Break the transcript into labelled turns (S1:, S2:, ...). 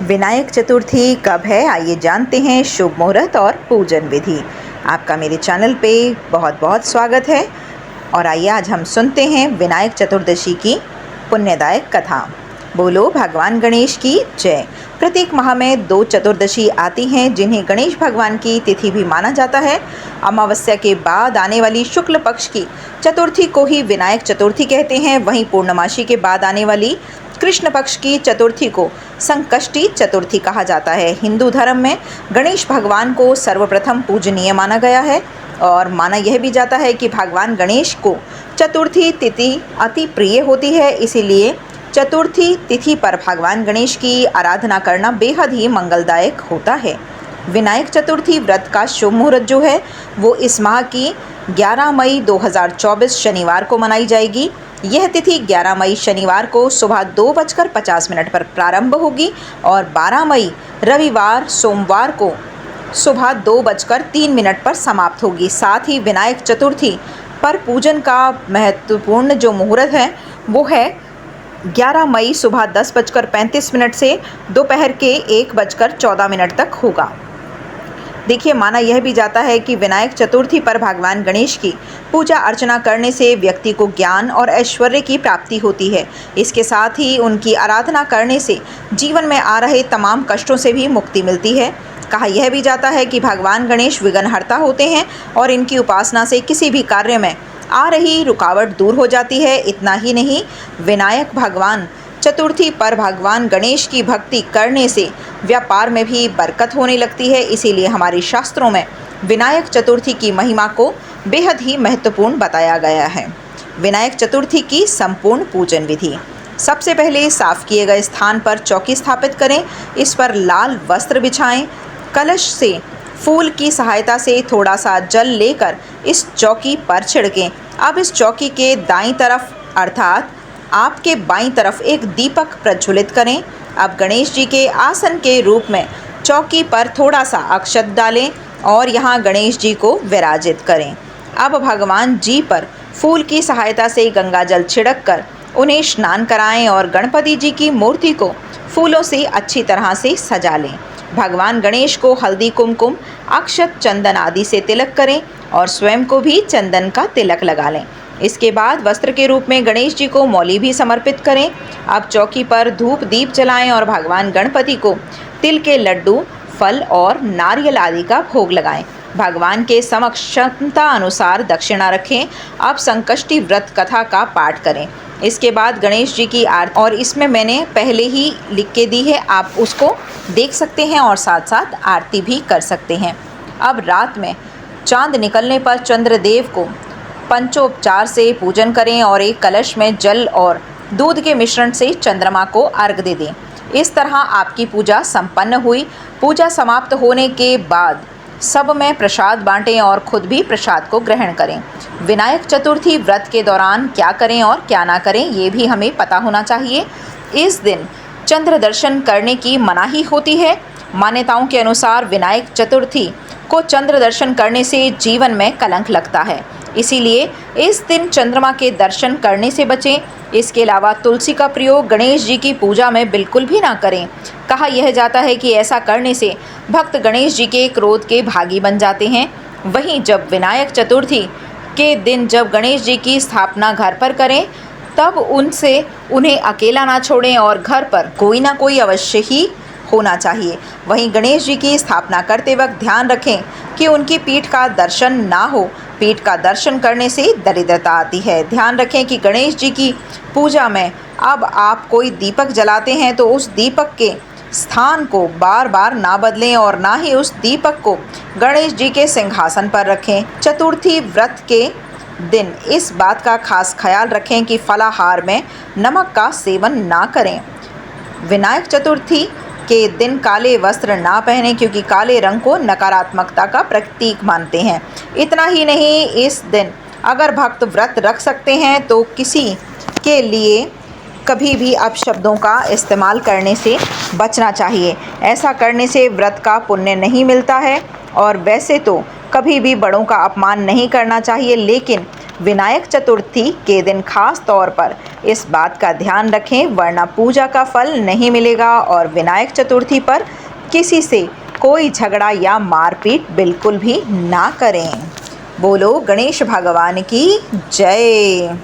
S1: विनायक चतुर्थी कब है, आइए जानते हैं शुभ मुहूर्त और पूजन विधि। आपका मेरे चैनल पे बहुत बहुत स्वागत है। और आइए आज हम सुनते हैं विनायक चतुर्दशी की पुण्यदायक कथा। बोलो भगवान गणेश की जय। प्रत्येक माह में 2 चतुर्दशी आती हैं जिन्हें गणेश भगवान की तिथि भी माना जाता है। अमावस्या के बाद आने वाली शुक्ल पक्ष की चतुर्थी को ही विनायक चतुर्थी कहते हैं। वहीं पूर्णमासी के बाद आने वाली कृष्ण पक्ष की चतुर्थी को संकष्टी चतुर्थी कहा जाता है। हिंदू धर्म में गणेश भगवान को सर्वप्रथम पूजनीय माना गया है और माना यह भी जाता है कि भगवान गणेश को चतुर्थी तिथि अति प्रिय होती है। इसीलिए चतुर्थी तिथि पर भगवान गणेश की आराधना करना बेहद ही मंगलदायक होता है। विनायक चतुर्थी व्रत का शुभ मुहूर्त जो है वो इस माह की 11 मई 2024 शनिवार को मनाई जाएगी। यह तिथि 11 मई शनिवार को सुबह 2:50 पर प्रारंभ होगी और 12 मई रविवार सोमवार को सुबह 2:03 पर समाप्त होगी। साथ ही विनायक चतुर्थी पर पूजन का महत्वपूर्ण जो मुहूर्त है वो है 11 मई सुबह 10:35 से दोपहर के 1:14 तक होगा। देखिए, माना यह भी जाता है कि विनायक चतुर्थी पर भगवान गणेश की पूजा अर्चना करने से व्यक्ति को ज्ञान और ऐश्वर्य की प्राप्ति होती है। इसके साथ ही उनकी आराधना करने से जीवन में आ रहे तमाम कष्टों से भी मुक्ति मिलती है। कहा यह भी जाता है कि भगवान गणेश विघ्नहर्ता होते हैं और इनकी उपासना से किसी भी कार्य में आ रही रुकावट दूर हो जाती है। इतना ही नहीं, विनायक भगवान चतुर्थी पर भगवान गणेश की भक्ति करने से व्यापार में भी बरकत होने लगती है। इसीलिए हमारे शास्त्रों में विनायक चतुर्थी की महिमा को बेहद ही महत्वपूर्ण बताया गया है। विनायक चतुर्थी की संपूर्ण पूजन विधि। सबसे पहले साफ किए गए स्थान पर चौकी स्थापित करें। इस पर लाल वस्त्र बिछाएं। कलश से फूल की सहायता से थोड़ा सा जल लेकर इस चौकी पर छिड़कें। अब इस चौकी के दाईं तरफ अर्थात आपके बाईं तरफ एक दीपक प्रज्वलित करें। अब गणेश जी के आसन के रूप में चौकी पर थोड़ा सा अक्षत डालें और यहाँ गणेश जी को विराजित करें। अब भगवान जी पर फूल की सहायता से गंगा जल छिड़क कर उन्हें स्नान कराएं और गणपति जी की मूर्ति को फूलों से अच्छी तरह से सजा लें। भगवान गणेश को हल्दी, कुमकुम, अक्षत, चंदन आदि से तिलक करें और स्वयं को भी चंदन का तिलक लगा लें। इसके बाद वस्त्र के रूप में गणेश जी को मौली भी समर्पित करें। अब चौकी पर धूप दीप जलाएं और भगवान गणपति को तिल के लड्डू, फल और नारियल आदि का भोग लगाएं। भगवान के समक्ष क्षमता अनुसार दक्षिणा रखें। अब संकष्टी व्रत कथा का पाठ करें। इसके बाद गणेश जी की आरती, और इसमें मैंने पहले ही लिख के दी है, आप उसको देख सकते हैं और साथ साथ आरती भी कर सकते हैं। अब रात में चांद निकलने पर चंद्रदेव को पंचोपचार से पूजन करें और एक कलश में जल और दूध के मिश्रण से चंद्रमा को अर्घ्य दे दें। इस तरह आपकी पूजा संपन्न हुई। पूजा समाप्त होने के बाद सब में प्रसाद बांटें और खुद भी प्रसाद को ग्रहण करें। विनायक चतुर्थी व्रत के दौरान क्या करें और क्या ना करें ये भी हमें पता होना चाहिए। इस दिन चंद्र दर्शन करने की मनाही होती है। मान्यताओं के अनुसार विनायक चतुर्थी को चंद्र दर्शन करने से जीवन में कलंक लगता है, इसीलिए इस दिन चंद्रमा के दर्शन करने से बचें। इसके अलावा तुलसी का प्रयोग गणेश जी की पूजा में बिल्कुल भी ना करें। कहा यह जाता है कि ऐसा करने से भक्त गणेश जी के क्रोध के भागी बन जाते हैं। वहीं जब विनायक चतुर्थी के दिन जब गणेश जी की स्थापना घर पर करें तब उन्हें अकेला ना छोड़ें और घर पर कोई ना कोई अवश्य ही होना चाहिए। वहीं गणेश जी की स्थापना करते वक्त ध्यान रखें कि उनकी पीठ का दर्शन ना हो। पीठ का दर्शन करने से दरिद्रता आती है। ध्यान रखें कि गणेश जी की पूजा में अब आप कोई दीपक जलाते हैं तो उस दीपक के स्थान को बार बार ना बदलें और ना ही उस दीपक को गणेश जी के सिंहासन पर रखें। चतुर्थी व्रत के दिन इस बात का खास ख्याल रखें कि फलाहार में नमक का सेवन ना करें। विनायक चतुर्थी के दिन काले वस्त्र ना पहनें क्योंकि काले रंग को नकारात्मकता का प्रतीक मानते हैं। इतना ही नहीं, इस दिन अगर भक्त व्रत रख सकते हैं तो किसी के लिए कभी भी अपशब्दों का इस्तेमाल करने से बचना चाहिए। ऐसा करने से व्रत का पुण्य नहीं मिलता है। और वैसे तो कभी भी बड़ों का अपमान नहीं करना चाहिए, लेकिन विनायक चतुर्थी के दिन खास तौर पर इस बात का ध्यान रखें, वरना पूजा का फल नहीं मिलेगा। और विनायक चतुर्थी पर किसी से कोई झगड़ा या मारपीट बिल्कुल भी ना करें। बोलो गणेश भगवान की जय।